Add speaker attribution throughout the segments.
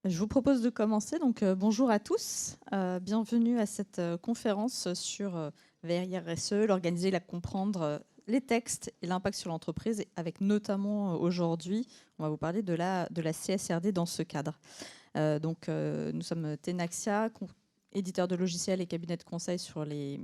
Speaker 1: Je vous propose de commencer. Donc, bonjour à tous. Bienvenue à cette conférence sur VRSE, l'organiser, la comprendre, les textes et l'impact sur l'entreprise, avec notamment aujourd'hui, on va vous parler de la CSRD dans ce cadre. Nous sommes Tenaxia, éditeur de logiciels et cabinet de conseil sur les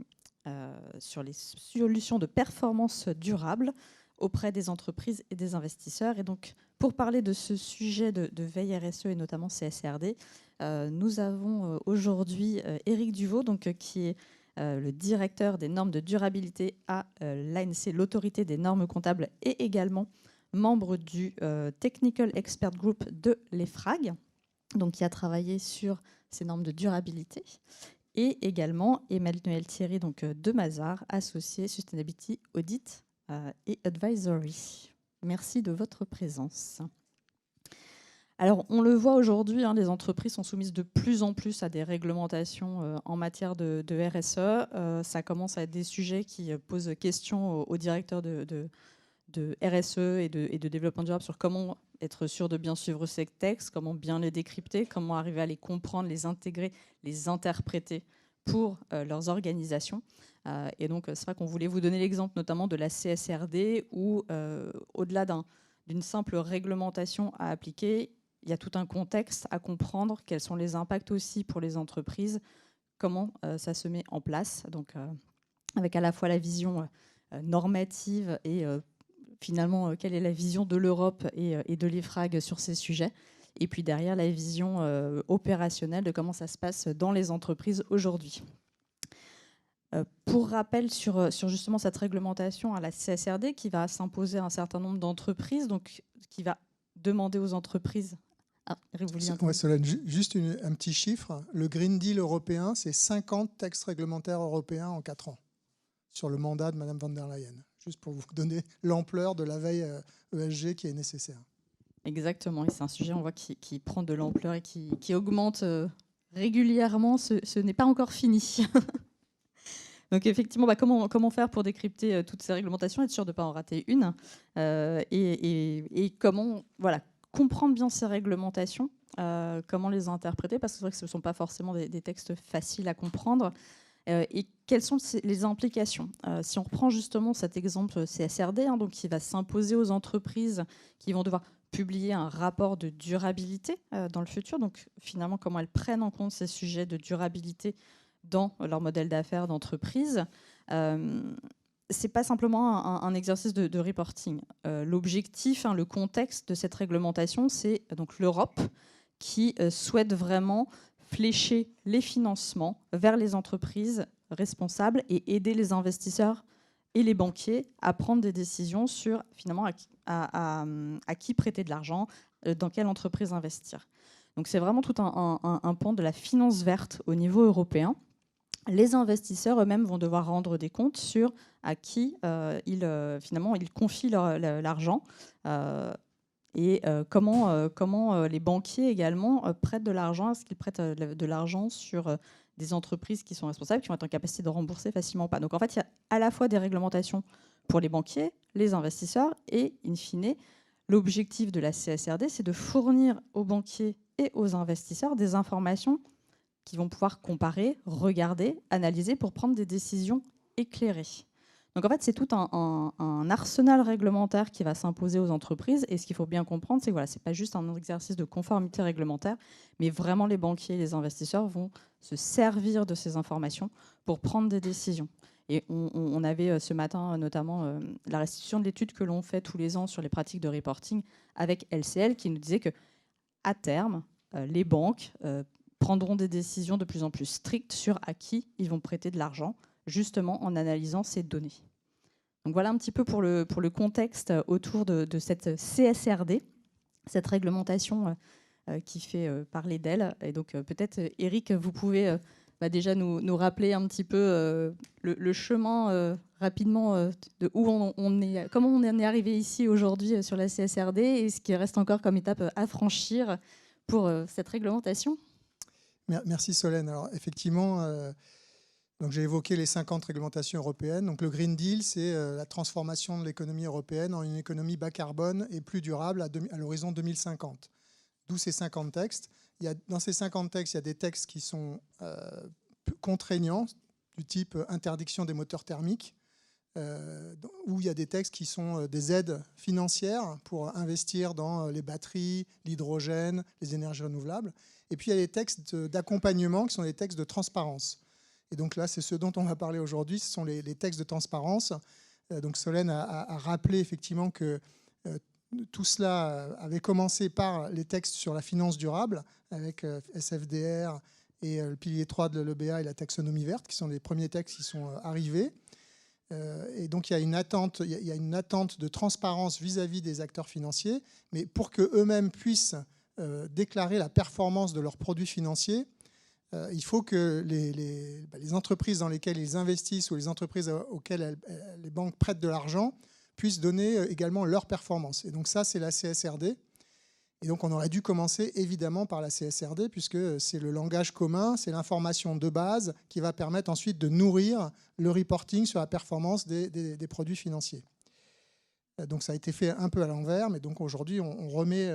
Speaker 1: solutions de performance durable auprès des entreprises et des investisseurs. Et donc, pour parler de ce sujet de veille RSE et notamment CSRD, nous avons aujourd'hui Éric Duvaux, qui est le directeur des normes de durabilité à l'ANC, l'autorité des normes comptables, et également membre du Technical Expert Group de l'EFRAG, donc qui a travaillé sur ces normes de durabilité. Et également Emmanuel Thierry de Mazars, associé Sustainability Audit et Advisory. Merci de votre présence. Alors, on le voit aujourd'hui, les entreprises sont soumises de plus en plus à des réglementations en matière de RSE. Ça commence à être des sujets qui posent question aux directeurs de RSE et de développement durable sur comment être sûr de bien suivre ces textes, comment bien les décrypter, comment arriver à les comprendre, les intégrer, les interpréter pour leurs organisations. Et donc, c'est vrai qu'on voulait vous donner l'exemple notamment de la CSRD où, au-delà d'une simple réglementation à appliquer, il y a tout un contexte à comprendre, quels sont les impacts aussi pour les entreprises, comment ça se met en place, donc avec à la fois la vision normative et finalement quelle est la vision de l'Europe et de l'EFRAG sur ces sujets, et puis derrière la vision opérationnelle de comment ça se passe dans les entreprises aujourd'hui. Pour rappel sur justement cette réglementation à la CSRD qui va s'imposer à un certain nombre d'entreprises, donc qui va demander aux entreprises...
Speaker 2: Solène, juste un petit chiffre. Le Green Deal européen, c'est 50 textes réglementaires européens en 4 ans, sur le mandat de Mme von der Leyen, juste pour vous donner l'ampleur de la veille ESG qui est nécessaire.
Speaker 1: Exactement, et c'est un sujet, on voit, qui prend de l'ampleur et qui augmente régulièrement. Ce n'est pas encore fini. Donc effectivement, comment faire pour décrypter toutes ces réglementations, être sûr de ne pas en rater une, et comment comprendre bien ces réglementations, comment les interpréter, parce que c'est vrai que ce ne sont pas forcément des textes faciles à comprendre, et quelles sont les implications. Si on reprend justement cet exemple CSRD, donc qui va s'imposer aux entreprises qui vont devoir publier un rapport de durabilité dans le futur, donc finalement comment elles prennent en compte ces sujets de durabilité dans leur modèle d'affaires d'entreprise. C'est pas simplement un exercice de reporting. L'objectif, le contexte de cette réglementation, c'est donc l'Europe qui souhaite vraiment flécher les financements vers les entreprises responsables et aider les investisseurs et les banquiers à prendre des décisions sur finalement à qui prêter de l'argent, dans quelle entreprise investir. Donc c'est vraiment tout un pan de la finance verte au niveau européen. Les investisseurs eux-mêmes vont devoir rendre des comptes sur à qui finalement ils confient l'argent et comment les banquiers également prêtent de l'argent. Est-ce qu'ils prêtent de l'argent sur des entreprises qui sont responsables, qui vont être en capacité de rembourser facilement ou pas. Donc en fait, il y a à la fois des réglementations pour les banquiers, les investisseurs et, in fine, l'objectif de la CSRD, c'est de fournir aux banquiers et aux investisseurs des informations qui vont pouvoir comparer, regarder, analyser pour prendre des décisions éclairées. Donc en fait, c'est tout un arsenal réglementaire qui va s'imposer aux entreprises. Et ce qu'il faut bien comprendre, c'est que c'est pas juste un exercice de conformité réglementaire, mais vraiment les banquiers et les investisseurs vont se servir de ces informations pour prendre des décisions. Et on avait ce matin notamment la restitution de l'étude que l'on fait tous les ans sur les pratiques de reporting avec LCL qui nous disait qu'à terme, les banques prendront des décisions de plus en plus strictes sur à qui ils vont prêter de l'argent, justement en analysant ces données. Donc voilà un petit peu pour le contexte autour de cette CSRD, cette réglementation qui fait parler d'elle. Et donc peut-être, Éric, vous pouvez déjà nous rappeler un petit peu le chemin rapidement de où on est, comment on en est arrivé ici aujourd'hui sur la CSRD et ce qui reste encore comme étape à franchir pour cette réglementation.
Speaker 2: Merci Solène. Alors effectivement, donc j'ai évoqué les 50 réglementations européennes. Donc le Green Deal, c'est la transformation de l'économie européenne en une économie bas carbone et plus durable à l'horizon 2050. D'où ces 50 textes. dans ces 50 textes, il y a des textes qui sont contraignants, du type interdiction des moteurs thermiques, où il y a des textes qui sont des aides financières pour investir dans les batteries, l'hydrogène, les énergies renouvelables. Et puis il y a les textes d'accompagnement qui sont des textes de transparence. Et donc là, c'est ce dont on va parler aujourd'hui, ce sont les textes de transparence. Donc Solène a rappelé effectivement que tout cela avait commencé par les textes sur la finance durable, avec SFDR et le pilier 3 de l'EBA et la taxonomie verte, qui sont les premiers textes qui sont arrivés. Et donc il y a une attente de transparence vis-à-vis des acteurs financiers, mais pour qu'eux-mêmes puissent déclarer la performance de leurs produits financiers, il faut que les entreprises dans lesquelles ils investissent ou les entreprises auxquelles les banques prêtent de l'argent puissent donner également leur performance. Et donc ça, c'est la CSRD. Et donc on aurait dû commencer évidemment par la CSRD, puisque c'est le langage commun, c'est l'information de base qui va permettre ensuite de nourrir le reporting sur la performance des produits financiers. Donc ça a été fait un peu à l'envers, mais donc aujourd'hui on remet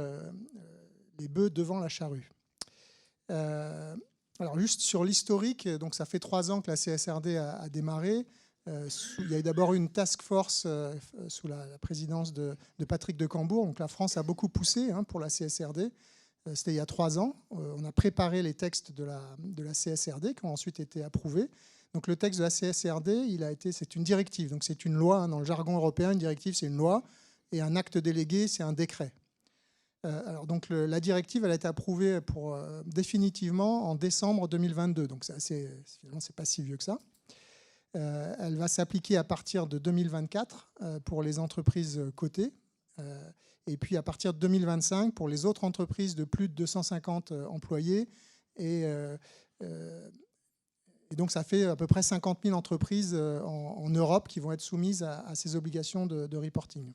Speaker 2: les bœufs devant la charrue. Alors juste sur l'historique, donc ça fait 3 ans que la CSRD a démarré. Il y a eu d'abord une task force sous la présidence de Patrick de Cambourg. Donc la France a beaucoup poussé pour la CSRD. C'était il y a 3 ans. On a préparé les textes de la CSRD qui ont ensuite été approuvés. Donc le texte de la CSRD, c'est une directive. Donc c'est une loi. Dans le jargon européen, une directive, c'est une loi. Et un acte délégué, c'est un décret. Alors donc la directive, elle a été approuvée définitivement en décembre 2022. Donc finalement, c'est pas si vieux que ça. Elle va s'appliquer à partir de 2024 pour les entreprises cotées et puis à partir de 2025 pour les autres entreprises de plus de 250 employés. Et donc ça fait à peu près 50 000 entreprises en Europe qui vont être soumises à ces obligations de reporting.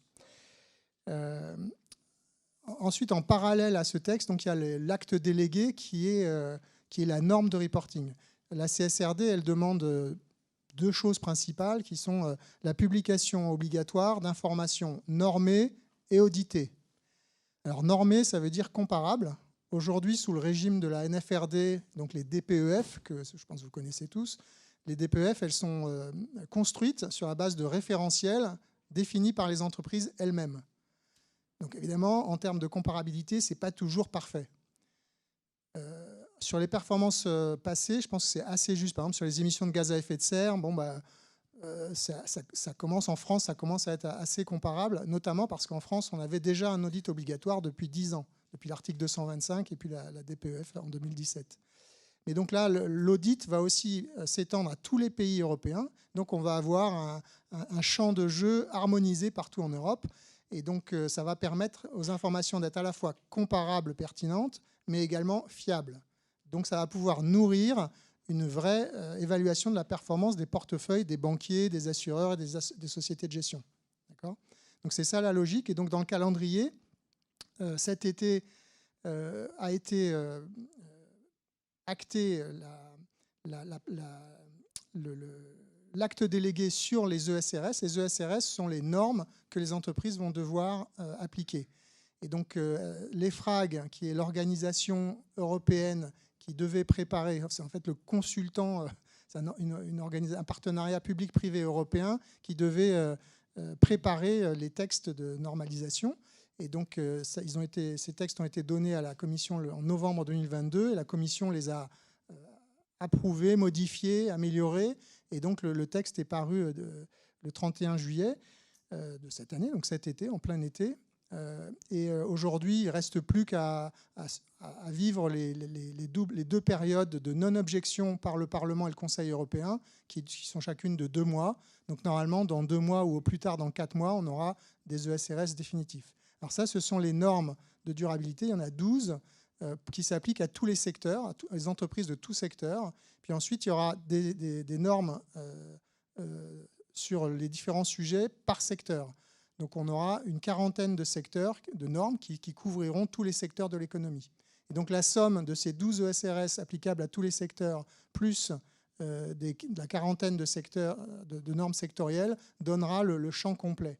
Speaker 2: Ensuite, en parallèle à ce texte, donc, il y a l'acte délégué qui est la norme de reporting. La CSRD, elle demande 2 choses principales qui sont la publication obligatoire d'informations normées et auditées. Alors normées, ça veut dire comparable. Aujourd'hui, sous le régime de la NFRD, donc les DPEF, que je pense que vous connaissez tous, les DPEF, elles sont construites sur la base de référentiels définis par les entreprises elles-mêmes. Donc évidemment, en termes de comparabilité, ce n'est pas toujours parfait. Sur les performances passées, je pense que c'est assez juste. Par exemple, sur les émissions de gaz à effet de serre, ça commence en France, ça commence à être assez comparable, notamment parce qu'en France, on avait déjà un audit obligatoire depuis 10 ans, depuis l'article 225 et puis la DPEF en 2017. Mais donc là, l'audit va aussi s'étendre à tous les pays européens. Donc on va avoir un champ de jeu harmonisé partout en Europe. Et donc ça va permettre aux informations d'être à la fois comparables, pertinentes, mais également fiables. Donc ça va pouvoir nourrir une vraie évaluation de la performance des portefeuilles des banquiers, des assureurs et des sociétés de gestion. D'accord ? Donc c'est ça la logique. Et donc dans le calendrier, cet été a été acté l'acte délégué sur les ESRS. Les ESRS sont les normes que les entreprises vont devoir appliquer. Et donc l'EFRAG, qui est l'organisation européenne qui devait préparer, c'est en fait le consultant, c'est un partenariat public-privé européen qui devait préparer les textes de normalisation. Et donc ces textes ont été donnés à la Commission en novembre 2022 et la Commission les a approuvés, modifiés, améliorés. Et donc le texte est paru le 31 juillet de cette année, donc cet été, en plein été. Et aujourd'hui, il ne reste plus qu'à vivre les 2 périodes de non-objection par le Parlement et le Conseil européen, qui sont chacune de 2 mois. Donc normalement, dans 2 mois ou au plus tard dans 4 mois, on aura des ESRS définitifs. Alors ça, ce sont les normes de durabilité. Il y en a 12 qui s'appliquent à tous les secteurs, à les entreprises de tout secteur. Puis ensuite, il y aura des normes sur les différents sujets par secteur. Donc on aura une quarantaine de secteurs, de normes qui couvriront tous les secteurs de l'économie. Et donc la somme de ces 12 ESRS applicables à tous les secteurs, plus la quarantaine de secteurs, de normes sectorielles, donnera le champ complet.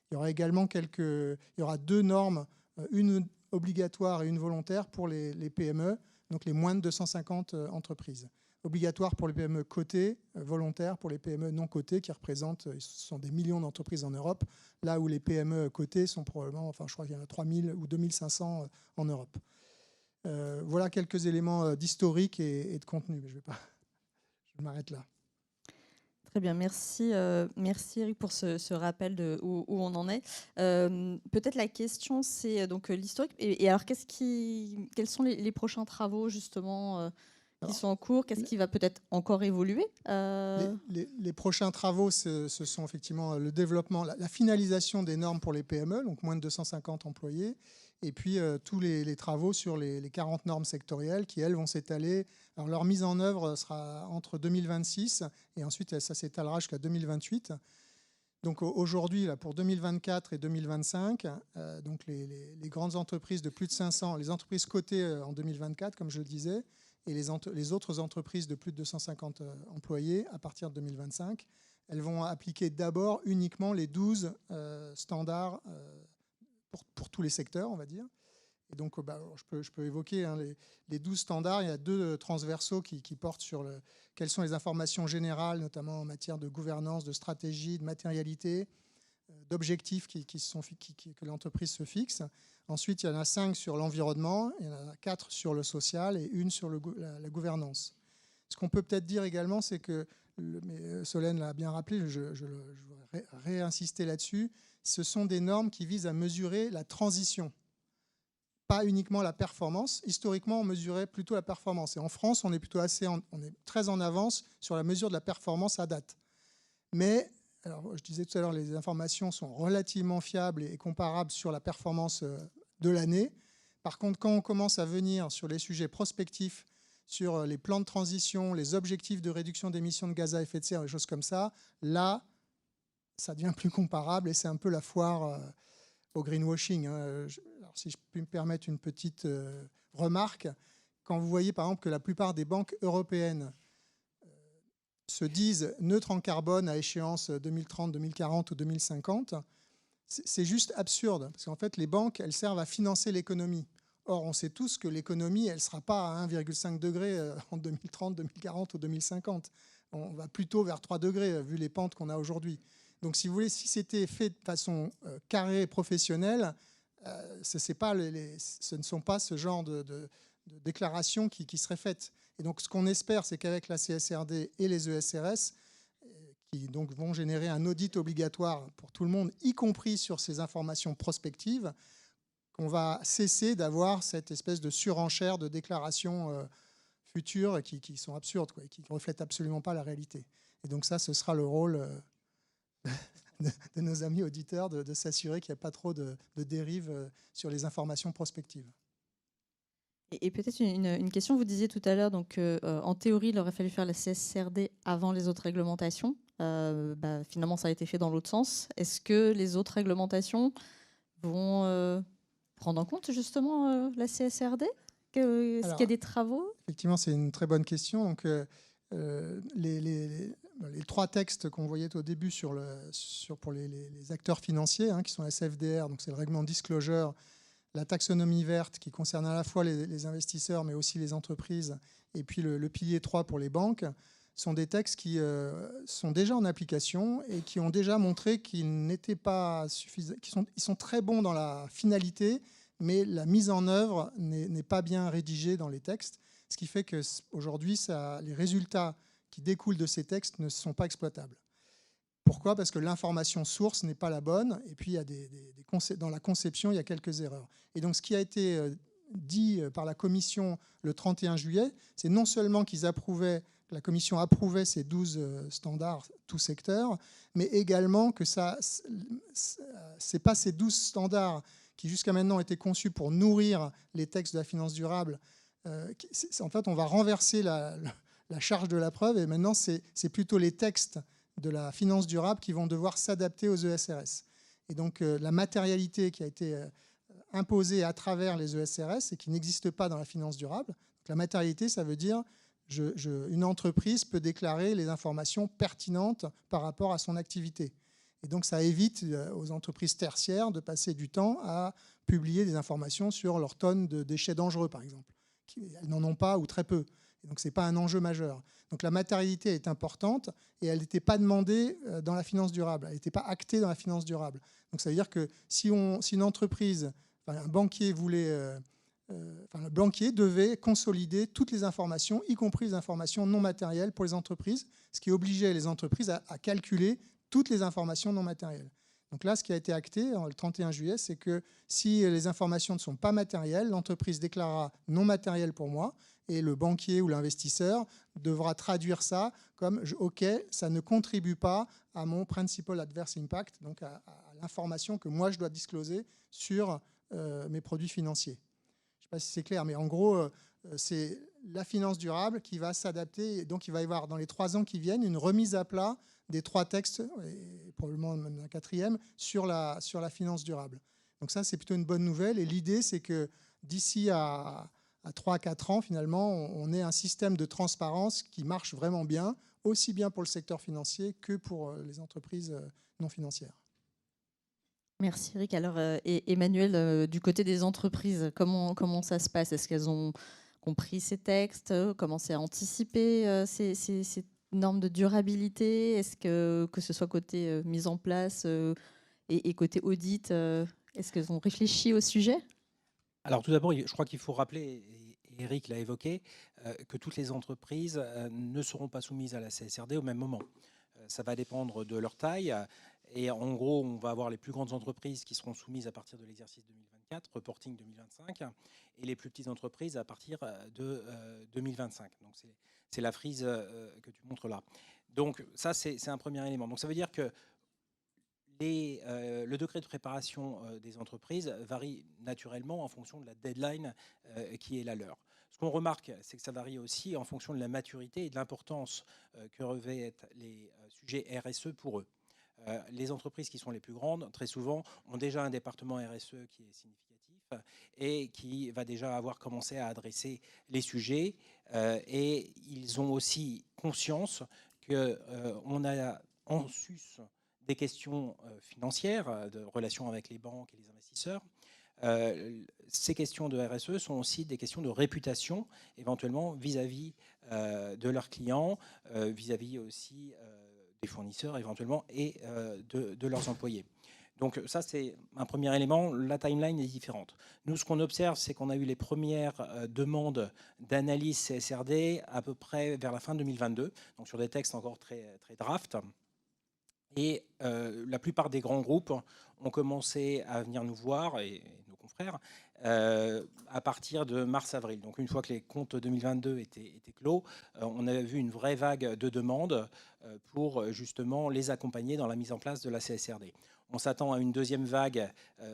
Speaker 2: Il y aura également il y aura 2 normes, une obligatoire et une volontaire pour les PME, donc les moins de 250 entreprises. Obligatoire pour les PME cotées, volontaire pour les PME non cotées, qui représentent, ce sont des millions d'entreprises en Europe, là où les PME cotées sont probablement, enfin je crois qu'il y en a 3000 ou 2500 en Europe. Voilà quelques éléments d'historique et de contenu, mais je m'arrête là.
Speaker 1: Très bien, merci, merci Eric pour ce rappel de où on en est. Peut-être la question, c'est donc l'historique. Et alors, quels sont les prochains travaux justement qui sont en cours? Qu'est-ce qui va peut-être encore évoluer
Speaker 2: les prochains travaux, ce sont effectivement le développement, la finalisation des normes pour les PME, donc moins de 250 employés, et puis tous les travaux sur les 40 normes sectorielles qui, elles, vont s'étaler. Alors, leur mise en œuvre sera entre 2026 et ensuite, ça s'étalera jusqu'à 2028. Donc aujourd'hui, là, pour 2024 et 2025, donc les grandes entreprises de plus de 500, les entreprises cotées en 2024, comme je le disais, et les autres entreprises de plus de 250 employés à partir de 2025, elles vont appliquer d'abord uniquement les 12 standards pour tous les secteurs, on va dire. Et donc, je peux évoquer les 12 standards. Il y a 2 transversaux qui portent sur quelles sont les informations générales, notamment en matière de gouvernance, de stratégie, de matérialité, d'objectifs que l'entreprise se fixe. Ensuite, il y en a 5 sur l'environnement, il y en a 4 sur le social et 1 sur la gouvernance. Ce qu'on peut peut-être dire également, c'est que, mais Solène l'a bien rappelé, je voudrais réinsister là-dessus, ce sont des normes qui visent à mesurer la transition, pas uniquement la performance. Historiquement, on mesurait plutôt la performance. Et en France, on est plutôt on est très en avance sur la mesure de la performance à date. Mais, alors, je disais tout à l'heure, les informations sont relativement fiables et comparables sur la performance de l'année. Par contre, quand on commence à venir sur les sujets prospectifs, sur les plans de transition, les objectifs de réduction d'émissions de gaz à effet de serre, des choses comme ça, là, ça devient plus comparable et c'est un peu la foire au greenwashing. Alors, si je peux me permettre une petite remarque, quand vous voyez par exemple que la plupart des banques européennes se disent neutres en carbone à échéance 2030, 2040 ou 2050, c'est juste absurde. Parce qu'en fait, les banques, elles servent à financer l'économie. Or, on sait tous que l'économie, elle ne sera pas à 1,5 degré en 2030, 2040 ou 2050. On va plutôt vers 3 degrés, vu les pentes qu'on a aujourd'hui. Donc, si vous voulez, si c'était fait de façon carrée et professionnelle, ce ne sont pas ce genre de déclarations qui seraient faites. Et donc, ce qu'on espère, c'est qu'avec la CSRD et les ESRS, qui donc vont générer un audit obligatoire pour tout le monde, y compris sur ces informations prospectives, qu'on va cesser d'avoir cette espèce de surenchère de déclarations futures qui sont absurdes, quoi, et qui ne reflètent absolument pas la réalité. Et donc ça, ce sera le rôle de nos amis auditeurs de s'assurer qu'il n'y a pas trop de dérives sur les informations prospectives.
Speaker 1: Et peut-être une question, vous disiez tout à l'heure, donc en théorie, il aurait fallu faire la CSRD avant les autres réglementations. Finalement, ça a été fait dans l'autre sens. Est-ce que les autres réglementations vont prendre en compte justement la CSRD? Est-ce qu'il y a des travaux?
Speaker 2: Effectivement, c'est une très bonne question. Donc, les 3 textes qu'on voyait au début pour les acteurs financiers, qui sont la SFDR, donc c'est le règlement disclosure, la taxonomie verte qui concerne à la fois les investisseurs mais aussi les entreprises, et puis le pilier 3 pour les banques, sont des textes qui sont déjà en application et qui ont déjà montré qu'ils n'étaient pas suffisants, ils sont très bons dans la finalité, mais la mise en œuvre n'est pas bien rédigée dans les textes, ce qui fait qu'aujourd'hui, les résultats qui découlent de ces textes ne sont pas exploitables. Pourquoi ? Parce que l'information source n'est pas la bonne, et puis il y a dans la conception, il y a quelques erreurs. Et donc ce qui a été dit par la Commission le 31 juillet, c'est non seulement la Commission approuvait ces 12 standards, tout secteur, mais également que ce n'est pas ces 12 standards qui jusqu'à maintenant ont été conçus pour nourrir les textes de la finance durable. En fait, on va renverser la charge de la preuve, et maintenant c'est plutôt les textes de la finance durable qui vont devoir s'adapter aux ESRS. Et donc la matérialité qui a été imposée à travers les ESRS et qui n'existe pas dans la finance durable. Donc, la matérialité, ça veut dire une entreprise peut déclarer les informations pertinentes par rapport à son activité. Et donc ça évite aux entreprises tertiaires de passer du temps à publier des informations sur leurs tonnes de déchets dangereux, par exemple, elles n'en ont pas ou très peu. Et donc, ce n'est pas un enjeu majeur. Donc, la matérialité est importante et elle n'était pas demandée dans la finance durable. Elle n'était pas actée dans la finance durable. Donc, ça veut dire que si une entreprise, un banquier voulait... le banquier devait consolider toutes les informations, y compris les informations non matérielles pour les entreprises, ce qui obligeait les entreprises à calculer toutes les informations non matérielles. Donc là, ce qui a été acté le 31 juillet, c'est que si les informations ne sont pas matérielles, l'entreprise déclarera non matériel pour moi et le banquier ou l'investisseur devra traduire ça comme « OK, ça ne contribue pas à mon principal adverse impact », donc à l'information que moi je dois discloser sur mes produits financiers. Je ne sais pas si c'est clair, mais en gros, c'est la finance durable qui va s'adapter. Donc, il va y avoir, dans les 3 ans qui viennent, une remise à plat des 3 textes, et probablement même un 4e, sur la finance durable. Donc ça, c'est plutôt une bonne nouvelle. Et l'idée, c'est que d'ici à 3 à 4 ans, finalement, on ait un système de transparence qui marche vraiment bien, aussi bien pour le secteur financier que pour les entreprises non financières.
Speaker 1: Merci Eric. Alors Emmanuel, du côté des entreprises, comment ça se passe? Est-ce qu'elles ont compris ces textes, commencé à anticiper ces normes de durabilité? Est-ce que ce soit côté mise en place et côté audit, est-ce qu'elles ont réfléchi au sujet?
Speaker 3: Alors tout d'abord, je crois qu'il faut rappeler, et Eric l'a évoqué, que toutes les entreprises ne seront pas soumises à la CSRD au même moment. Ça va dépendre de leur taille. Et en gros, on va avoir les plus grandes entreprises qui seront soumises à partir de l'exercice 2024, reporting 2025, et les plus petites entreprises à partir de 2025. Donc c'est la frise que tu montres là. Donc ça, c'est un premier élément. Donc ça veut dire que le degré de préparation des entreprises varie naturellement en fonction de la deadline qui est la leur. Ce qu'on remarque, c'est que ça varie aussi en fonction de la maturité et de l'importance que revêtent les sujets RSE pour eux. Les entreprises qui sont les plus grandes, très souvent, ont déjà un département RSE qui est significatif et qui va déjà avoir commencé à adresser les sujets. Et ils ont aussi conscience qu'on a en sus des questions financières, de relations avec les banques et les investisseurs. Ces questions de RSE sont aussi des questions de réputation, éventuellement vis-à-vis de leurs clients, vis-à-vis aussi des fournisseurs éventuellement et de leurs employés. Donc ça, c'est un premier élément. La timeline est différente. Nous, ce qu'on observe, c'est qu'on a eu les premières demandes d'analyse CSRD à peu près vers la fin 2022, donc sur des textes encore très, très draft. Et la plupart des grands groupes ont commencé à venir nous voir, et nos confrères, à partir de mars-avril. Donc une fois que les comptes 2022 étaient clos, on a vu une vraie vague de demandes pour justement les accompagner dans la mise en place de la CSRD. On s'attend à une deuxième vague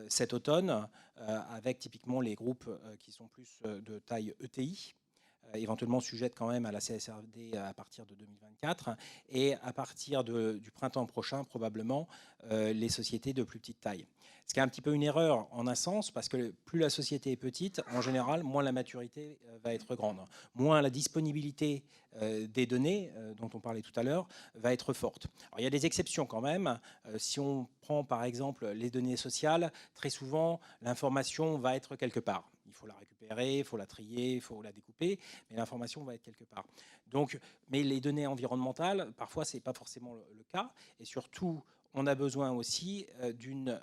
Speaker 3: cet automne, avec typiquement les groupes qui sont plus de taille ETI, éventuellement sujettes quand même à la CSRD à partir de 2024, et à partir du printemps prochain, probablement, les sociétés de plus petite taille. Ce qui est un petit peu une erreur en un sens, parce que plus la société est petite, en général, moins la maturité va être grande, moins la disponibilité des données, dont on parlait tout à l'heure, va être forte. Alors, il y a des exceptions quand même. Si on prend par exemple les données sociales, très souvent, l'information va être quelque part. Il faut la récupérer, il faut la trier, il faut la découper, mais l'information va être quelque part. Donc, mais les données environnementales, parfois, ce n'est pas forcément le cas. Et surtout, on a besoin aussi d'une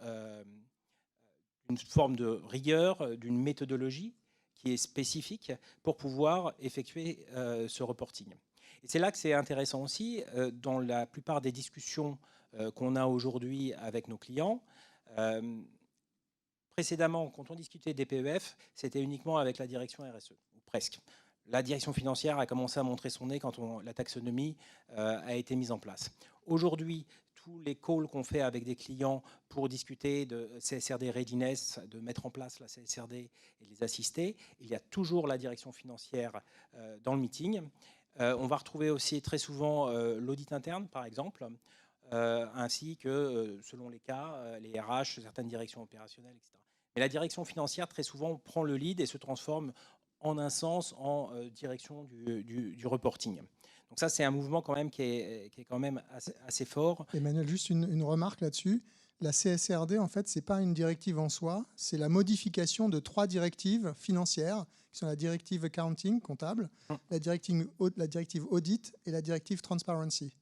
Speaker 3: forme de rigueur, d'une méthodologie qui est spécifique pour pouvoir effectuer ce reporting. Et c'est là que c'est intéressant aussi, dans la plupart des discussions qu'on a aujourd'hui avec nos clients. Précédemment, quand on discutait des PEF, c'était uniquement avec la direction RSE, ou presque. La direction financière a commencé à montrer son nez quand la taxonomie a été mise en place. Aujourd'hui, tous les calls qu'on fait avec des clients pour discuter de CSRD readiness, de mettre en place la CSRD et les assister, il y a toujours la direction financière dans le meeting. On va retrouver aussi très souvent l'audit interne, par exemple, ainsi que, selon les cas, les RH, certaines directions opérationnelles, etc. Mais la direction financière, très souvent, prend le lead et se transforme en un sens en direction du reporting. Donc ça, c'est un mouvement quand même qui est quand même assez fort.
Speaker 2: Emmanuel, juste une remarque là-dessus. La CSRD, en fait, ce n'est pas une directive en soi, c'est la modification de 3 directives financières, qui sont la directive accounting, comptable, la directive audit et la directive transparency.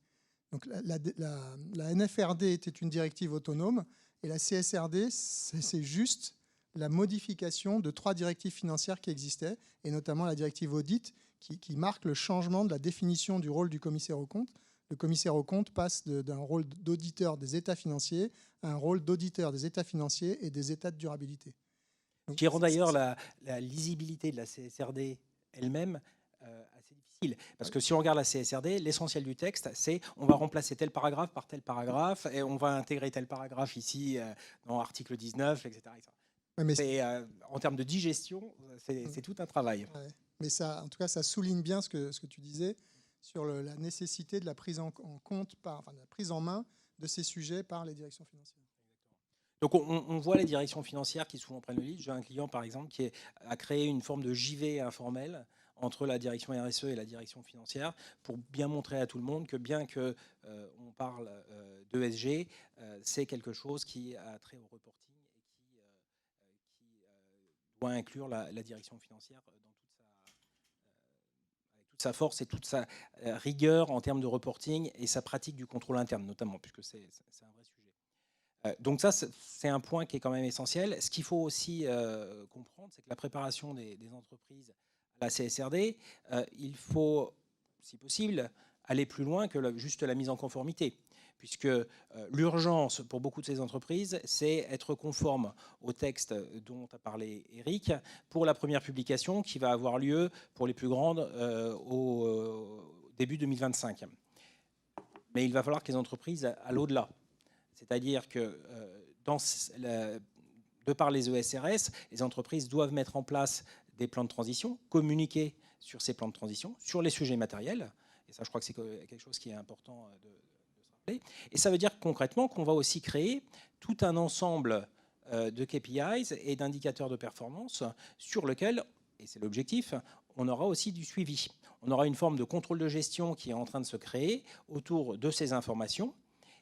Speaker 2: Donc la NFRD était une directive autonome et la CSRD, c'est juste la modification de 3 directives financières qui existaient, et notamment la directive audit qui marque le changement de la définition du rôle du commissaire aux comptes. Le commissaire aux comptes passe d'un rôle d'auditeur des états financiers à un rôle d'auditeur des états financiers et des états de durabilité.
Speaker 3: Donc, qui rend d'ailleurs la lisibilité de la CSRD elle-même assez difficile. Parce que si on regarde la CSRD, l'essentiel du texte, c'est on va remplacer tel paragraphe par tel paragraphe et on va intégrer tel paragraphe ici dans l'article 19, etc. Ouais, en termes de digestion, c'est tout un travail.
Speaker 2: Ouais. Mais ça, en tout cas, ça souligne bien ce que tu disais sur la nécessité de la prise en compte, de la prise en main de ces sujets par les directions financières.
Speaker 3: Donc on voit les directions financières qui souvent prennent le lead. J'ai un client par exemple qui a créé une forme de JV informel entre la direction RSE et la direction financière pour bien montrer à tout le monde que bien qu'on parle d'ESG, c'est quelque chose qui a trait au reporting et qui doit inclure la direction financière dans toute sa force et toute sa rigueur en termes de reporting et sa pratique du contrôle interne notamment, puisque c'est un vrai sujet. Donc ça, c'est un point qui est quand même essentiel. Ce qu'il faut aussi comprendre, c'est que la préparation des entreprises à la CSRD, il faut, si possible, aller plus loin que juste la mise en conformité, puisque l'urgence pour beaucoup de ces entreprises, c'est être conforme au texte dont a parlé Eric pour la première publication qui va avoir lieu pour les plus grandes au début 2025. Mais il va falloir que les entreprises aillent au-delà. C'est-à-dire que de par les ESRS, les entreprises doivent mettre en place des plans de transition, communiquer sur ces plans de transition, sur les sujets matériels. Et ça, je crois que c'est quelque chose qui est important de se rappeler. Et ça veut dire concrètement qu'on va aussi créer tout un ensemble de KPIs et d'indicateurs de performance sur lequel, et c'est l'objectif, on aura aussi du suivi. On aura une forme de contrôle de gestion qui est en train de se créer autour de ces informations.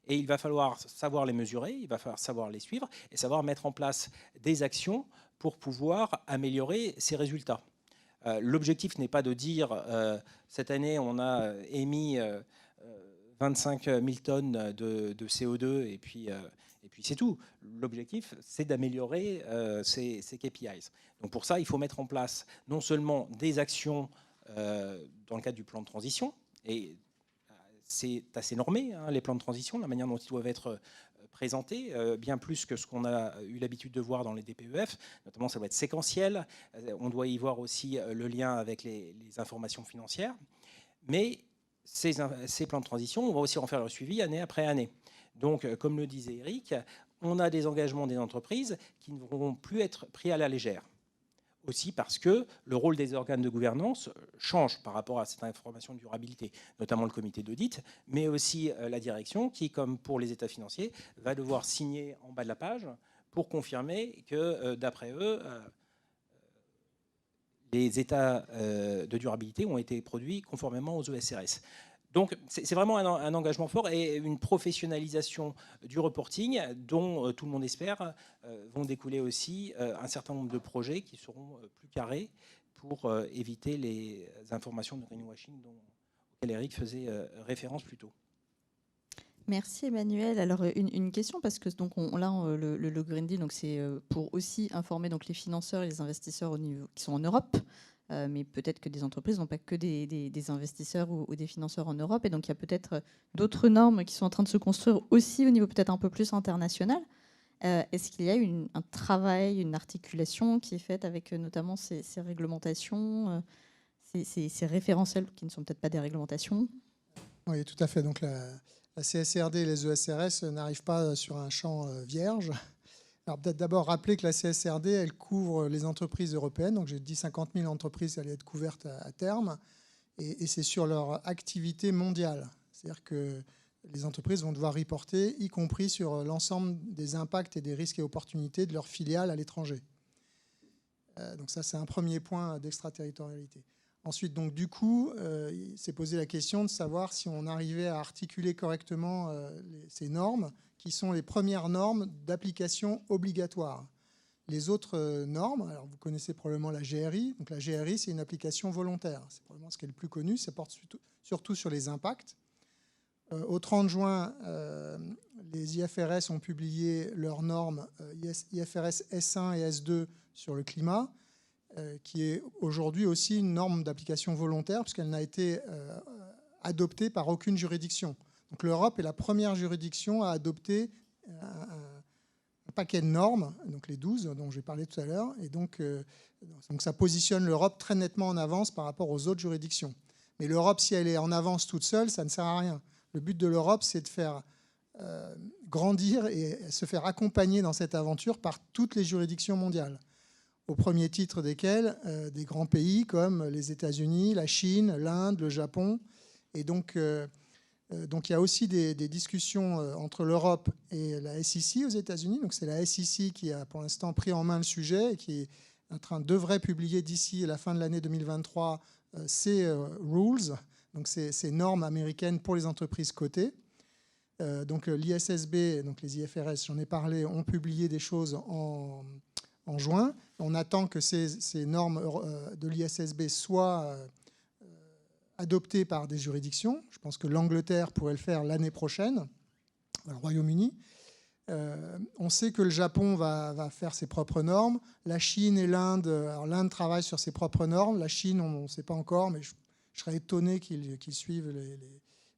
Speaker 3: Et il va falloir savoir les mesurer, il va falloir savoir les suivre et savoir mettre en place des actions pour pouvoir améliorer ces résultats. L'objectif n'est pas de dire cette année on a émis 25 000 tonnes de CO2 et puis c'est tout. L'objectif, c'est d'améliorer ces KPIs. Donc pour ça, il faut mettre en place non seulement des actions dans le cadre du plan de transition, et c'est assez normé, hein, les plans de transition, la manière dont ils doivent être présentés, bien plus que ce qu'on a eu l'habitude de voir dans les DPEF. Notamment, ça doit être séquentiel. On doit y voir aussi le lien avec les informations financières. Mais ces plans de transition, on va aussi en faire le suivi année après année. Donc, comme le disait Eric, on a des engagements des entreprises qui ne vont plus être pris à la légère. Aussi parce que le rôle des organes de gouvernance change par rapport à cette information de durabilité, notamment le comité d'audit, mais aussi la direction qui, comme pour les états financiers, va devoir signer en bas de la page pour confirmer que, d'après eux, les états de durabilité ont été produits conformément aux ESRS. Donc c'est vraiment un engagement fort et une professionnalisation du reporting dont tout le monde espère vont découler aussi un certain nombre de projets qui seront plus carrés pour éviter les informations de greenwashing auxquelles Eric faisait référence plus tôt.
Speaker 1: Merci Emmanuel. Alors une question, parce que donc le Green Deal, donc c'est pour aussi informer donc les financeurs et les investisseurs qui sont en Europe. Mais peut-être que des entreprises n'ont pas que des investisseurs ou des financeurs en Europe. Et donc, il y a peut-être d'autres normes qui sont en train de se construire aussi au niveau peut-être un peu plus international. Est-ce qu'il y a un travail, une articulation qui est faite avec notamment ces réglementations, ces référentiels qui ne sont peut-être pas des réglementations?
Speaker 2: Oui, tout à fait. Donc, la CSRD et les ESRS n'arrivent pas sur un champ vierge. Alors peut-être d'abord rappeler que la CSRD, elle couvre les entreprises européennes. Donc j'ai dit 50 000 entreprises allaient être couvertes à terme. Et c'est sur leur activité mondiale. C'est-à-dire que les entreprises vont devoir reporter, y compris sur l'ensemble des impacts et des risques et opportunités de leurs filiales à l'étranger. Donc ça, c'est un premier point d'extraterritorialité. Ensuite, donc, du coup, il s'est posé la question de savoir si on arrivait à articuler correctement ces normes, qui sont les premières normes d'application obligatoire. Les autres normes, alors vous connaissez probablement la GRI. Donc la GRI, c'est une application volontaire. C'est probablement ce qui est le plus connu. Ça porte surtout sur les impacts. Au 30 juin, les IFRS ont publié leurs normes IFRS S1 et S2 sur le climat, qui est aujourd'hui aussi une norme d'application volontaire, puisqu'elle n'a été adoptée par aucune juridiction. Donc l'Europe est la première juridiction à adopter un paquet de normes, donc les 12 dont j'ai parlé tout à l'heure, et donc ça positionne l'Europe très nettement en avance par rapport aux autres juridictions. Mais l'Europe, si elle est en avance toute seule, ça ne sert à rien. Le but de l'Europe, c'est de faire grandir et se faire accompagner dans cette aventure par toutes les juridictions mondiales, au premier titre desquelles des grands pays comme les États-Unis, la Chine, l'Inde, le Japon. Et donc il y a aussi des discussions entre l'Europe et la SEC aux États-Unis. Donc c'est la SEC qui a pour l'instant pris en main le sujet et qui devrait publier d'ici la fin de l'année 2023 ces rules, donc ces normes américaines pour les entreprises cotées. Donc l'ISSB, donc les IFRS, j'en ai parlé, ont publié des choses en juin. On attend que ces normes de l'ISSB soient adoptées par des juridictions. Je pense que l'Angleterre pourrait le faire l'année prochaine, le Royaume-Uni. On sait que le Japon va faire ses propres normes. La Chine et l'Inde, alors l'Inde travaille sur ses propres normes. La Chine, on ne sait pas encore, mais je serais étonné qu'ils suivent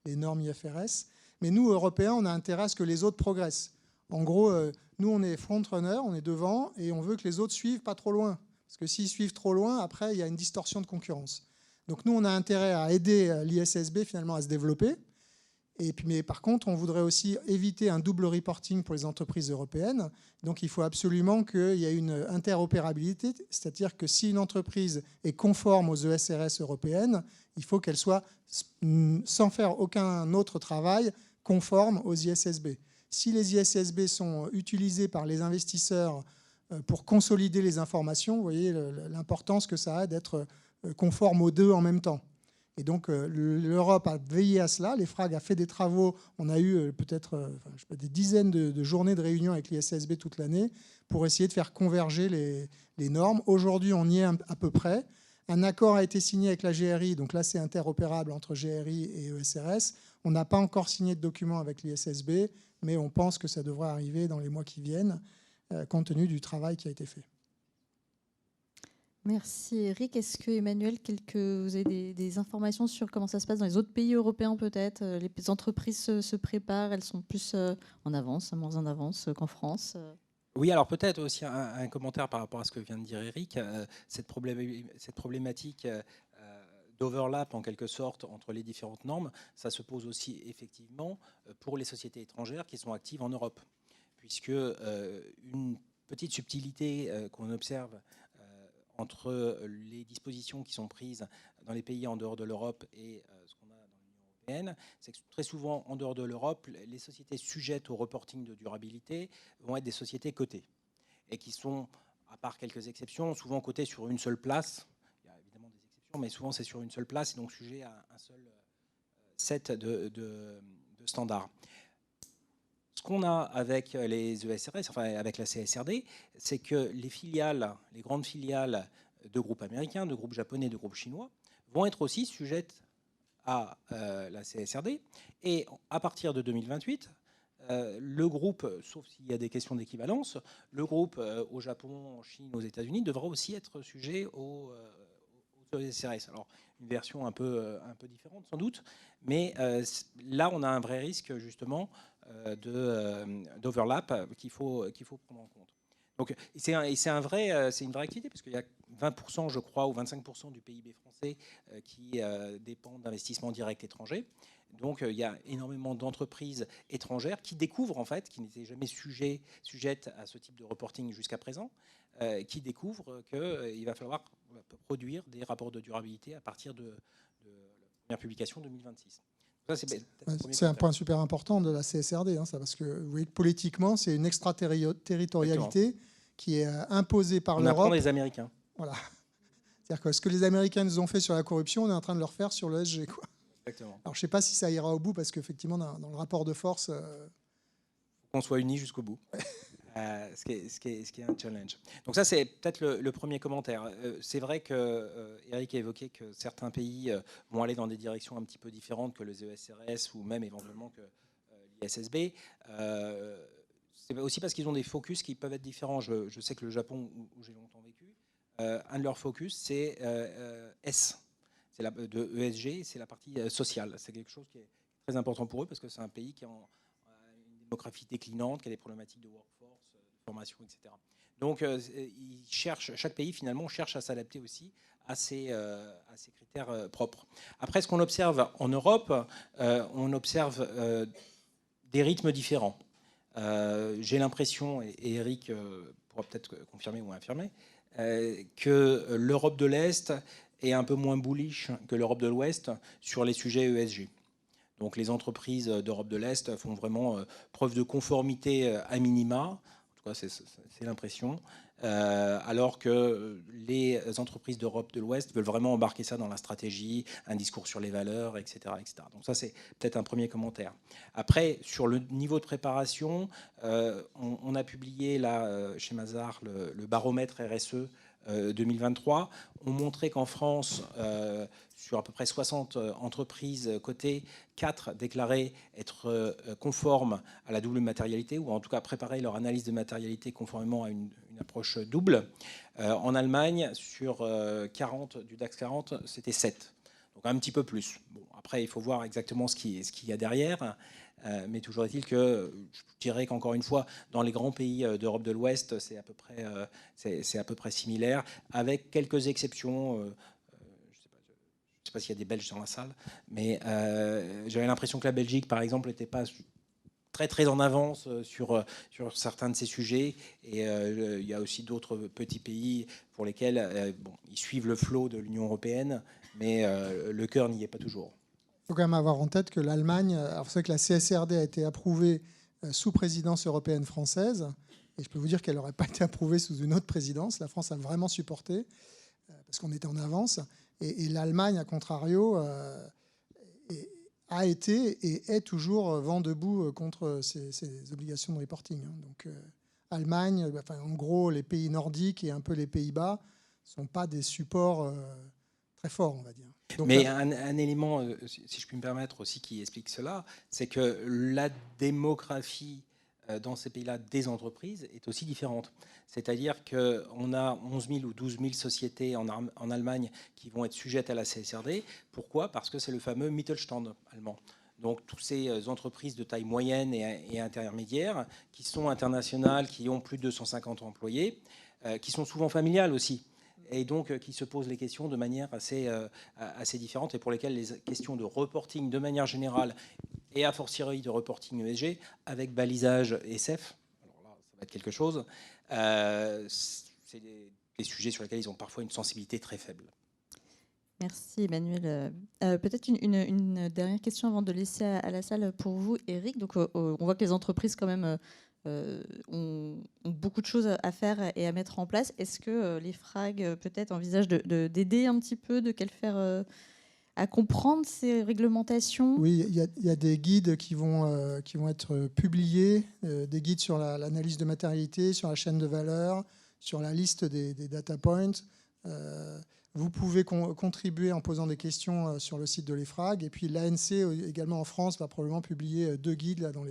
Speaker 2: les normes IFRS. Mais nous, Européens, on a intérêt à ce que les autres progressent. En gros, nous, on est front-runner, on est devant, et on veut que les autres suivent pas trop loin. Parce que s'ils suivent trop loin, après, il y a une distorsion de concurrence. Donc nous, on a intérêt à aider l'ISSB finalement à se développer. Mais par contre, on voudrait aussi éviter un double reporting pour les entreprises européennes. Donc il faut absolument qu'il y ait une interopérabilité, c'est-à-dire que si une entreprise est conforme aux ESRS européennes, il faut qu'elle soit, sans faire aucun autre travail, conforme aux ISSB. Si les ISSB sont utilisés par les investisseurs pour consolider les informations, vous voyez l'importance que ça a d'être conforme aux deux en même temps. Et donc l'Europe a veillé à cela, l'EFRAG a fait des travaux, on a eu peut-être des dizaines de journées de réunions avec l'ISSB toute l'année pour essayer de faire converger les normes. Aujourd'hui, on y est à peu près. Un accord a été signé avec la GRI, donc là c'est interopérable entre GRI et ESRS. On n'a pas encore signé de document avec l'ISSB, mais on pense que ça devrait arriver dans les mois qui viennent, compte tenu du travail qui a été fait.
Speaker 1: Merci Eric. Est-ce que Emmanuel, vous avez des informations sur comment ça se passe dans les autres pays européens peut-être? Les entreprises se préparent, elles sont plus en avance, moins en avance qu'en France?
Speaker 3: Oui, alors peut-être aussi un commentaire par rapport à ce que vient de dire Eric. Cette problématique d'overlap en quelque sorte entre les différentes normes, ça se pose aussi effectivement pour les sociétés étrangères qui sont actives en Europe. Puisque une petite subtilité qu'on observe entre les dispositions qui sont prises dans les pays en dehors de l'Europe et ce qu'on a dans l'Union européenne, c'est que très souvent, en dehors de l'Europe, les sociétés sujettes au reporting de durabilité vont être des sociétés cotées et qui sont, à part quelques exceptions, souvent cotées sur une seule place. Il y a évidemment des exceptions, mais souvent c'est sur une seule place et donc sujet à un seul set de standards. Ce qu'on a avec les ESRS, enfin avec la CSRD, c'est que les filiales, les grandes filiales de groupes américains, de groupes japonais, de groupes chinois, vont être aussi sujettes à la CSRD. Et à partir de 2028, le groupe, sauf s'il y a des questions d'équivalence, le groupe au Japon, en Chine, aux États-Unis devra aussi être sujet aux ESRS. Alors, une version un peu différente sans doute, mais là, on a un vrai risque justement d'overlap qu'il faut prendre en compte. Donc, c'est une vraie activité, parce qu'il y a 20%, je crois, ou 25% du PIB français qui dépend d'investissements directs étrangers. Donc, il y a énormément d'entreprises étrangères qui découvrent, en fait, qui n'étaient jamais sujettes à ce type de reporting jusqu'à présent, qui découvrent qu'il va falloir produire des rapports de durabilité à partir de la première publication 2026.
Speaker 2: C'est un point super important de la CSRD, ça, parce que vous voyez que politiquement, c'est une extraterritorialité qui est imposée par l'Europe.
Speaker 3: On apprend des Américains.
Speaker 2: Voilà. C'est-à-dire que ce que les Américains nous ont fait sur la corruption, on est en train de le refaire sur l'ESG, quoi.
Speaker 3: Exactement.
Speaker 2: Alors, je ne sais pas si ça ira au bout, parce qu'effectivement, dans le rapport de force...
Speaker 3: Qu'on soit unis jusqu'au bout. Ce qui est un challenge. Donc ça, c'est peut-être le premier commentaire. C'est vrai que Eric a évoqué que certains pays vont aller dans des directions un petit peu différentes que les ESRS ou même éventuellement que l'ISSB. C'est aussi parce qu'ils ont des focus qui peuvent être différents. Je sais que le Japon, où j'ai longtemps vécu, un de leurs focus, c'est S. C'est de ESG, c'est la partie sociale. C'est quelque chose qui est très important pour eux parce que c'est un pays qui a une démographie déclinante, qui a des problématiques de workforce, de formation, etc. Donc, chaque pays finalement cherche à s'adapter aussi à ces critères propres. Après, ce qu'on observe en Europe, on observe des rythmes différents. J'ai l'impression, et Eric pourra peut-être confirmer ou infirmer, que l'Europe de l'Est est un peu moins bullish que l'Europe de l'Ouest sur les sujets ESG. Donc les entreprises d'Europe de l'Est font vraiment preuve de conformité à minima, en tout cas c'est l'impression, alors que les entreprises d'Europe de l'Ouest veulent vraiment embarquer ça dans la stratégie, un discours sur les valeurs, etc. etc. Donc ça c'est peut-être un premier commentaire. Après, sur le niveau de préparation, on a publié là chez Mazars le baromètre RSE 2023 ont montré qu'en France, sur à peu près 60 entreprises cotées, 4 déclaraient être conformes à la double matérialité, ou en tout cas préparer leur analyse de matérialité conformément à une approche double. En Allemagne, sur 40 du DAX 40, c'était 7. Donc un petit peu plus. Bon, après, il faut voir exactement ce qu'il y a derrière. Mais toujours est-il que je dirais qu'encore une fois, dans les grands pays d'Europe de l'Ouest, c'est à peu près similaire, avec quelques exceptions. Je ne sais pas s'il y a des Belges dans la salle, mais j'avais l'impression que la Belgique, par exemple, n'était pas très en avance sur certains de ces sujets. Et il y a aussi d'autres petits pays pour lesquels ils suivent le flot de l'Union européenne, mais le cœur n'y est pas toujours.
Speaker 2: Il faut quand même avoir en tête que l'Allemagne, alors c'est vrai que la CSRD a été approuvée sous présidence européenne française, et je peux vous dire qu'elle n'aurait pas été approuvée sous une autre présidence. La France a vraiment supporté, parce qu'on était en avance, et l'Allemagne, à contrario, a été et est toujours vent debout contre ces obligations de reporting. Donc, Allemagne, enfin, en gros, les pays nordiques et un peu les Pays-Bas ne sont pas des supports très forts, on va dire.
Speaker 3: Donc, mais un élément, si je puis me permettre aussi, qui explique cela, c'est que la démographie dans ces pays-là des entreprises est aussi différente. C'est-à-dire qu'on a 11 000 ou 12 000 sociétés en Allemagne qui vont être sujettes à la CSRD. Pourquoi ? Parce que c'est le fameux Mittelstand allemand. Donc, toutes ces entreprises de taille moyenne et intermédiaire, qui sont internationales, qui ont plus de 250 employés, qui sont souvent familiales aussi, et donc qui se posent les questions de manière assez différente, et pour lesquelles les questions de reporting de manière générale, et a fortiori de reporting ESG, avec balisage SF, alors là, ça va être quelque chose, c'est des sujets sur lesquels ils ont parfois une sensibilité très faible.
Speaker 1: Merci Emmanuel. Peut-être une dernière question avant de laisser à la salle pour vous, Eric. Donc, on voit que les entreprises quand même ont beaucoup de choses à faire et à mettre en place. Est-ce que les FRAG peut-être envisagent d'aider un petit peu, de faire à comprendre ces réglementations ?
Speaker 2: Oui, il y a des guides qui vont être publiés, des guides sur l'analyse de matérialité, sur la chaîne de valeur, sur la liste des data points. Vous pouvez contribuer en posant des questions sur le site de l'EFRAG. Et puis l'ANC, également en France, va probablement publier 2 guides là, dans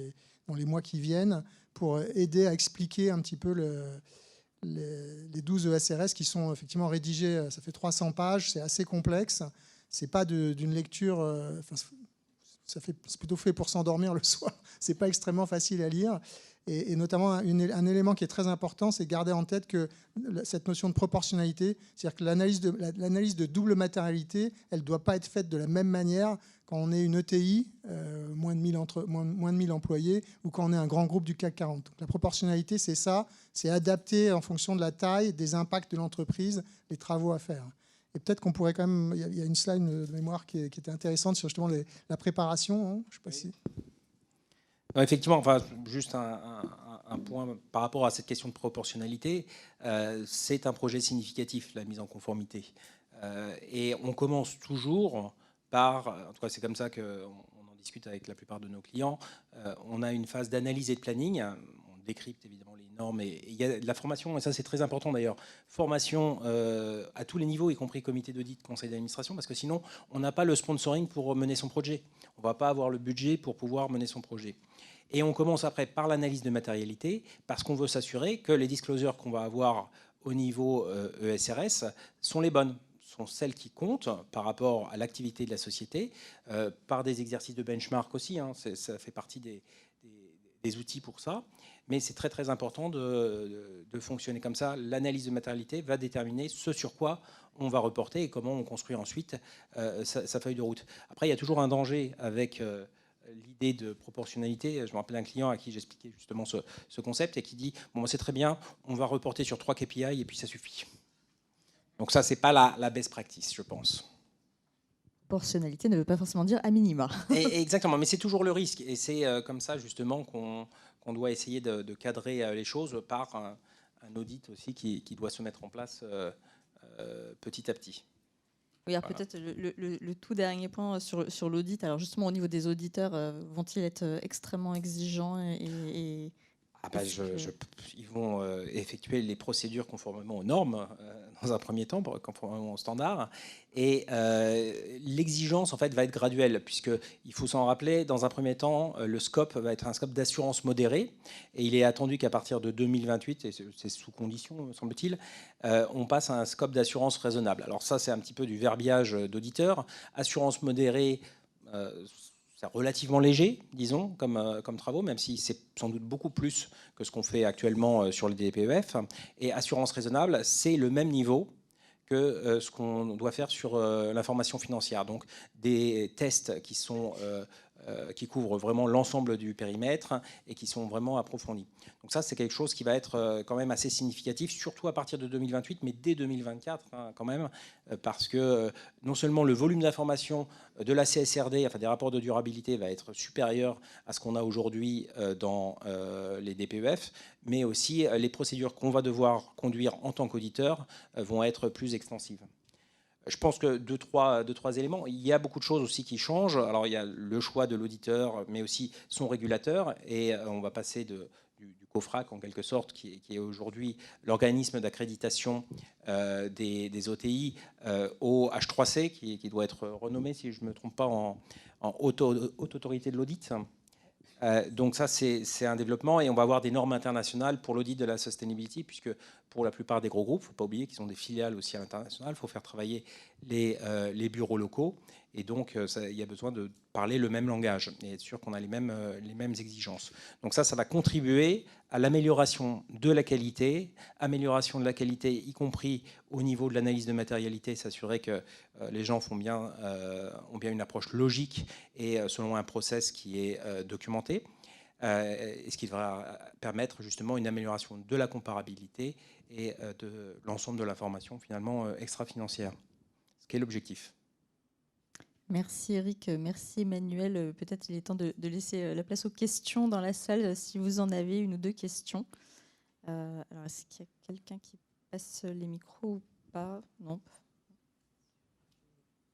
Speaker 2: les mois qui viennent pour aider à expliquer un petit peu les 12 ESRS qui sont effectivement rédigés. Ça fait 300 pages, c'est assez complexe. Ce n'est pas d'une lecture... c'est plutôt fait pour s'endormir le soir. Ce n'est pas extrêmement facile à lire. Et notamment, un élément qui est très important, c'est garder en tête que cette notion de proportionnalité, c'est-à-dire que l'analyse de double matérialité, elle ne doit pas être faite de la même manière quand on est une ETI, moins de 1000 employés, ou quand on est un grand groupe du CAC 40. Donc, la proportionnalité, c'est ça, c'est adapter en fonction de la taille, des impacts de l'entreprise, les travaux à faire. Et peut-être qu'on pourrait quand même... Il y a une slide de mémoire qui était intéressante sur justement la préparation. Hein, je sais pas si...
Speaker 3: Non, effectivement, enfin, juste un point par rapport à cette question de proportionnalité, c'est un projet significatif, la mise en conformité. Et on commence toujours par, en tout cas c'est comme ça qu'on en discute avec la plupart de nos clients, on a une phase d'analyse et de planning, on décrypte évidemment les normes, et il y a de la formation, et ça c'est très important d'ailleurs, formation à tous les niveaux, y compris comité d'audit, conseil d'administration, parce que sinon on n'a pas le sponsoring pour mener son projet, on ne va pas avoir le budget pour pouvoir mener son projet. Et on commence après par l'analyse de matérialité, parce qu'on veut s'assurer que les disclosures qu'on va avoir au niveau ESRS sont les bonnes, sont celles qui comptent par rapport à l'activité de la société, par des exercices de benchmark aussi, hein, ça fait partie des outils pour ça, mais c'est très très important de fonctionner comme ça. L'analyse de matérialité va déterminer ce sur quoi on va reporter et comment on construit ensuite sa feuille de route. Après, il y a toujours un danger avec l'idée de proportionnalité. Je me rappelle un client à qui j'expliquais justement ce concept et qui dit « bon, c'est très bien, on va reporter sur 3 KPI et puis ça suffit ». Donc ça, c'est pas la best practice, je pense.
Speaker 1: Proportionnalité ne veut pas forcément dire à minima.
Speaker 3: Exactement, mais c'est toujours le risque. Et c'est comme ça, justement, qu'on doit essayer de cadrer les choses par un audit aussi qui doit se mettre en place petit à petit.
Speaker 1: Oui, alors peut-être le tout dernier point sur l'audit. Alors justement, au niveau des auditeurs, vont-ils être extrêmement exigeants
Speaker 3: ils vont effectuer les procédures conformément aux normes dans un premier temps, conformément aux standards. Et l'exigence, en fait, va être graduelle, puisqu'il faut s'en rappeler, dans un premier temps, le scope va être un scope d'assurance modérée. Et il est attendu qu'à partir de 2028, et c'est sous condition, semble-t-il, on passe à un scope d'assurance raisonnable. Alors ça, c'est un petit peu du verbiage d'auditeur. Assurance modérée, c'est relativement léger, disons, comme travaux, même si c'est sans doute beaucoup plus que ce qu'on fait actuellement sur les DPEF. Et assurance raisonnable, c'est le même niveau que ce qu'on doit faire sur l'information financière. Donc des tests qui couvrent vraiment l'ensemble du périmètre et qui sont vraiment approfondis. Donc ça, c'est quelque chose qui va être quand même assez significatif, surtout à partir de 2028, mais dès 2024 hein, quand même, parce que non seulement le volume d'informations de la CSRD, enfin des rapports de durabilité, va être supérieur à ce qu'on a aujourd'hui dans les DPEF, mais aussi les procédures qu'on va devoir conduire en tant qu'auditeur vont être plus extensives. Je pense que deux, trois éléments. Il y a beaucoup de choses aussi qui changent. Alors, il y a le choix de l'auditeur, mais aussi son régulateur. Et on va passer du COFRAC, en quelque sorte, qui est aujourd'hui l'organisme d'accréditation des OTI, au H3C, qui doit être renommé, si je ne me trompe pas, en haute autorité de l'audit. Donc ça, c'est un développement et on va avoir des normes internationales pour l'audit de la sustainability, puisque pour la plupart des gros groupes, il ne faut pas oublier qu'ils ont des filiales aussi à l'international, il faut faire travailler les bureaux locaux et donc il y a besoin de parler le même langage et être sûr qu'on a les mêmes exigences. Donc ça va contribuer à l'amélioration de la qualité, y compris au niveau de l'analyse de matérialité, s'assurer que les gens ont bien une approche logique et selon un process qui est documenté, et ce qui devra permettre justement une amélioration de la comparabilité et de l'ensemble de l'information finalement extra-financière, ce qui est l'objectif.
Speaker 1: Merci Eric, merci Emmanuel. Peut-être il est temps de laisser la place aux questions dans la salle, si vous en avez une ou deux questions. Alors, est-ce qu'il y a quelqu'un qui passe les micros ou pas? Non.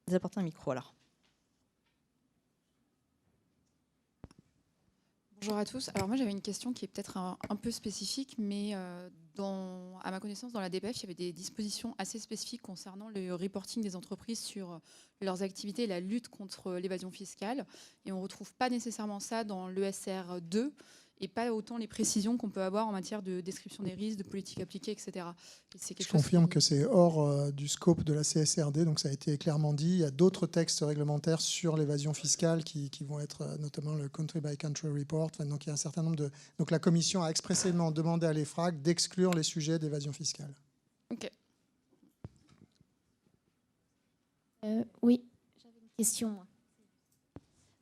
Speaker 1: Vous apportez un micro alors.
Speaker 4: Bonjour à tous. Alors moi j'avais une question qui est peut-être un peu spécifique, mais à ma connaissance dans la DPEF, il y avait des dispositions assez spécifiques concernant le reporting des entreprises sur leurs activités et la lutte contre l'évasion fiscale. Et on ne retrouve pas nécessairement ça dans l'ESR 2 et pas autant les précisions qu'on peut avoir en matière de description des risques, de politique appliquée, etc.
Speaker 2: Je confirme que c'est hors du scope de la CSRD, donc ça a été clairement dit. Il y a d'autres textes réglementaires sur l'évasion fiscale qui vont être notamment le country by country report. Enfin, donc il y a un certain nombre de. Donc la Commission a expressément demandé à l'EFRAG d'exclure les sujets d'évasion fiscale.
Speaker 4: Ok.
Speaker 5: Oui, j'avais une question.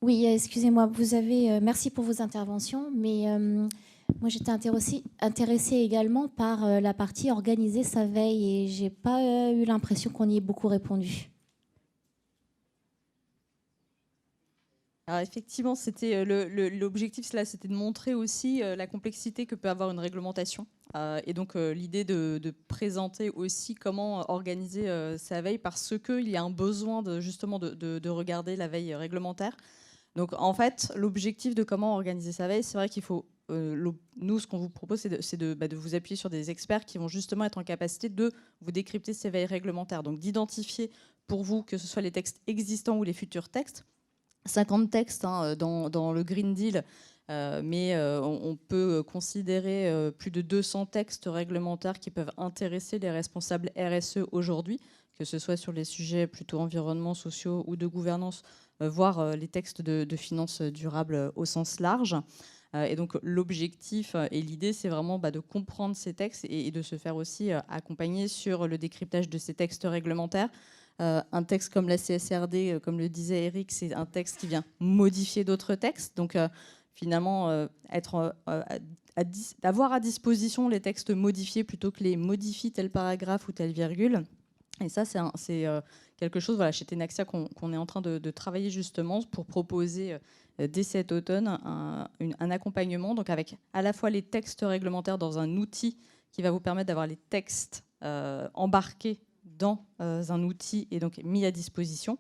Speaker 5: Oui, excusez-moi, merci pour vos interventions, mais moi j'étais intéressée également par la partie organiser sa veille et j'ai pas eu l'impression qu'on y ait beaucoup répondu.
Speaker 1: Alors effectivement, c'était l'objectif, c'était de montrer aussi la complexité que peut avoir une réglementation. Et donc l'idée de présenter aussi comment organiser sa veille, parce qu'il y a un besoin justement de regarder la veille réglementaire. Donc en fait, l'objectif de comment organiser sa veille, c'est vrai qu'il faut, nous, ce qu'on vous propose, c'est de vous appuyer sur des experts qui vont justement être en capacité de vous décrypter ces veilles réglementaires. Donc d'identifier pour vous, que ce soit les textes existants ou les futurs textes, 50 textes dans le Green Deal, mais on peut considérer plus de 200 textes réglementaires qui peuvent intéresser les responsables RSE aujourd'hui, que ce soit sur les sujets plutôt environnement, sociaux ou de gouvernance, voire les textes de finances durables au sens large. Et donc l'objectif et l'idée, c'est vraiment de comprendre ces textes et de se faire aussi accompagner sur le décryptage de ces textes réglementaires. Un texte comme la CSRD, comme le disait Eric, c'est un texte qui vient modifier d'autres textes. Donc finalement, avoir à disposition les textes modifiés plutôt que les modifient tel paragraphe ou telle virgule. Et ça, c'est quelque chose chez Tenaxia qu'on est en train de travailler justement pour proposer dès cet automne un accompagnement, donc avec à la fois les textes réglementaires dans un outil qui va vous permettre d'avoir les textes embarqués dans un outil et donc mis à disposition.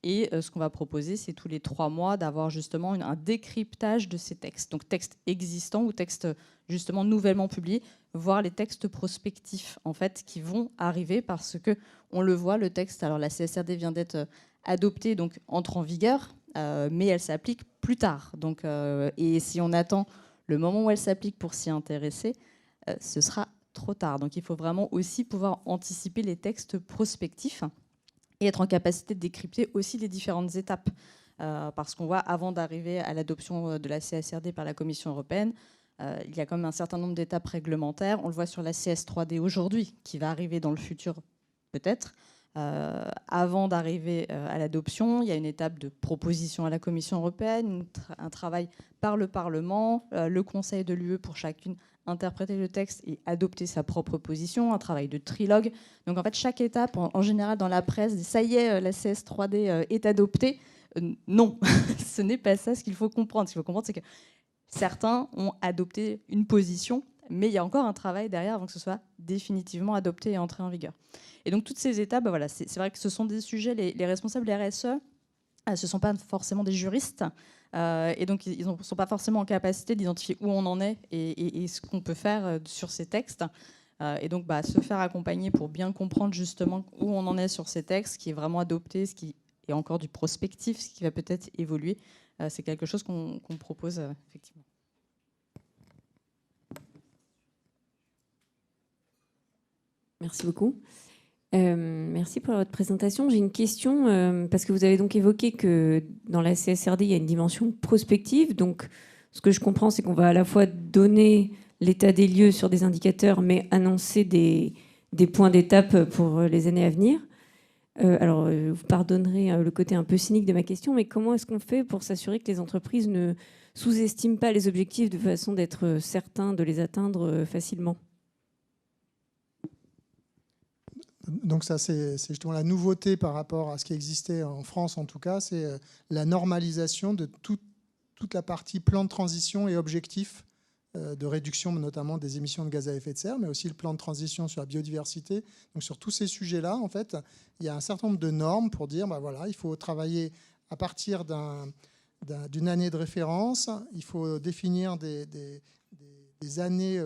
Speaker 1: Et ce qu'on va proposer, c'est tous les 3 mois d'avoir justement un décryptage de ces textes. Donc textes existants ou textes justement nouvellement publiés, voire les textes prospectifs en fait qui vont arriver parce que on le voit, le texte, alors la CSRD vient d'être adoptée, donc entre en vigueur, mais elle s'applique plus tard. Donc, et si on attend le moment où elle s'applique pour s'y intéresser, ce sera trop tard. Donc il faut vraiment aussi pouvoir anticiper les textes prospectifs et être en capacité de décrypter aussi les différentes étapes. Parce qu'on voit, avant d'arriver à l'adoption de la CSRD par la Commission européenne, il y a quand même un certain nombre d'étapes réglementaires. On le voit sur la CS3D aujourd'hui, qui va arriver dans le futur peut-être. Avant d'arriver à l'adoption, il y a une étape de proposition à la Commission européenne, un travail par le Parlement, le Conseil de l'UE pour chacune interpréter le texte et adopter sa propre position, un travail de trilogue. Donc en fait, chaque étape, en général dans la presse, ça y est, la CS3D est adoptée. Non, ce n'est pas ça ce qu'il faut comprendre. Ce qu'il faut comprendre, c'est que certains ont adopté une position, mais il y a encore un travail derrière avant que ce soit définitivement adopté et entré en vigueur. Et donc toutes ces étapes, c'est vrai que ce sont des sujets, les responsables de RSE, ce ne sont pas forcément des juristes, et donc ils ne sont pas forcément en capacité d'identifier où on en est et ce qu'on peut faire sur ces textes. Et donc se faire accompagner pour bien comprendre justement où on en est sur ces textes, ce qui est vraiment adopté, ce qui est encore du prospectif, ce qui va peut-être évoluer, c'est quelque chose qu'on propose effectivement.
Speaker 6: Merci beaucoup. Merci pour votre présentation. J'ai une question, parce que vous avez donc évoqué que dans la CSRD, il y a une dimension prospective. Donc, ce que je comprends, c'est qu'on va à la fois donner l'état des lieux sur des indicateurs, mais annoncer des points d'étape pour les années à venir. Alors, vous pardonnerez le côté un peu cynique de ma question, mais comment est-ce qu'on fait pour s'assurer que les entreprises ne sous-estiment pas les objectifs de façon d'être certains de les atteindre facilement ?
Speaker 2: Donc ça, c'est justement la nouveauté par rapport à ce qui existait en France, en tout cas, c'est la normalisation de toute la partie plan de transition et objectifs de réduction, notamment des émissions de gaz à effet de serre, mais aussi le plan de transition sur la biodiversité. Donc sur tous ces sujets-là, en fait, il y a un certain nombre de normes pour dire, voilà, il faut travailler à partir d'une année de référence, il faut définir des années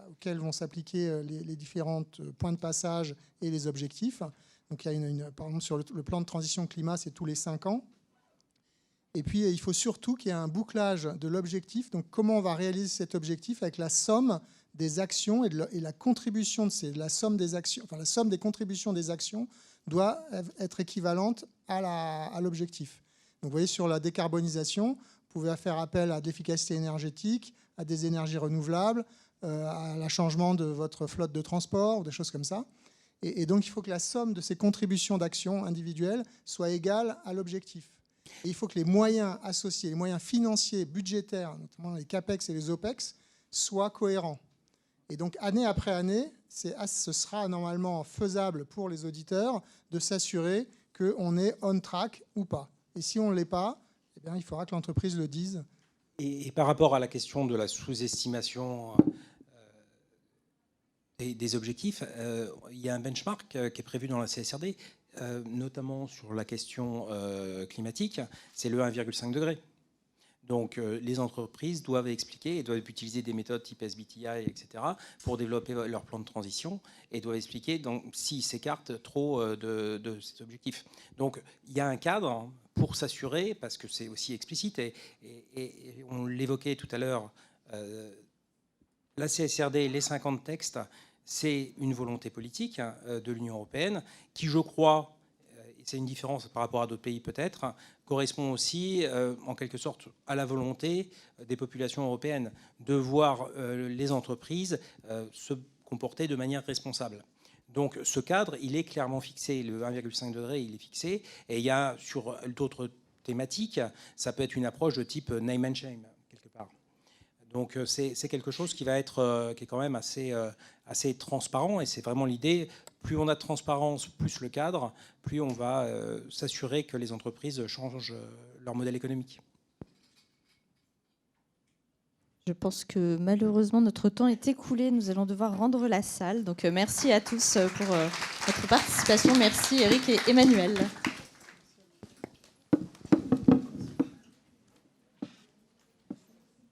Speaker 2: auxquelles vont s'appliquer les différents points de passage et les objectifs. Donc il y a par exemple sur le plan de transition climat, c'est tous les 5 ans. Et puis il faut surtout qu'il y ait un bouclage de l'objectif. Donc comment on va réaliser cet objectif avec la somme des actions et la contribution la somme des actions, enfin la somme des contributions des actions doit être équivalente à l'objectif. Donc vous voyez, sur la décarbonisation, vous pouvez faire appel à de l'efficacité énergétique, à des énergies renouvelables, à la changement de votre flotte de transport, ou des choses comme ça. Et donc, il faut que la somme de ces contributions d'actions individuelles soit égale à l'objectif. Et il faut que les moyens associés, les moyens financiers, budgétaires, notamment les CAPEX et les OPEX, soient cohérents. Et donc, année après année, ce sera normalement faisable pour les auditeurs de s'assurer qu'on est on track ou pas. Et si on ne l'est pas, bien, il faudra que l'entreprise le dise.
Speaker 3: Et par rapport à la question de la sous-estimation des objectifs, il y a un benchmark qui est prévu dans la CSRD, notamment sur la question climatique, c'est le 1,5 degré. Donc les entreprises doivent expliquer et doivent utiliser des méthodes type SBTI, etc., pour développer leur plan de transition et doivent expliquer s'ils s'écartent trop de cet objectif. Donc il y a un cadre pour s'assurer, parce que c'est aussi explicite, et on l'évoquait tout à l'heure, la CSRD, les 50 textes, c'est une volonté politique de l'Union européenne qui, je crois, c'est une différence par rapport à d'autres pays peut-être, correspond aussi en quelque sorte à la volonté des populations européennes de voir les entreprises se comporter de manière responsable. Donc ce cadre, il est clairement fixé, le 1,5 degré, il est fixé, et il y a sur d'autres thématiques, ça peut être une approche de type name and shame, quelque part. Donc c'est quelque chose qui va être, qui est quand même assez transparent, et c'est vraiment l'idée. Plus on a de transparence, plus le cadre, plus on va s'assurer que les entreprises changent leur modèle économique.
Speaker 1: Je pense que malheureusement notre temps est écoulé. Nous allons devoir rendre la salle. Donc merci à tous pour votre participation. Merci Eric et Emmanuel.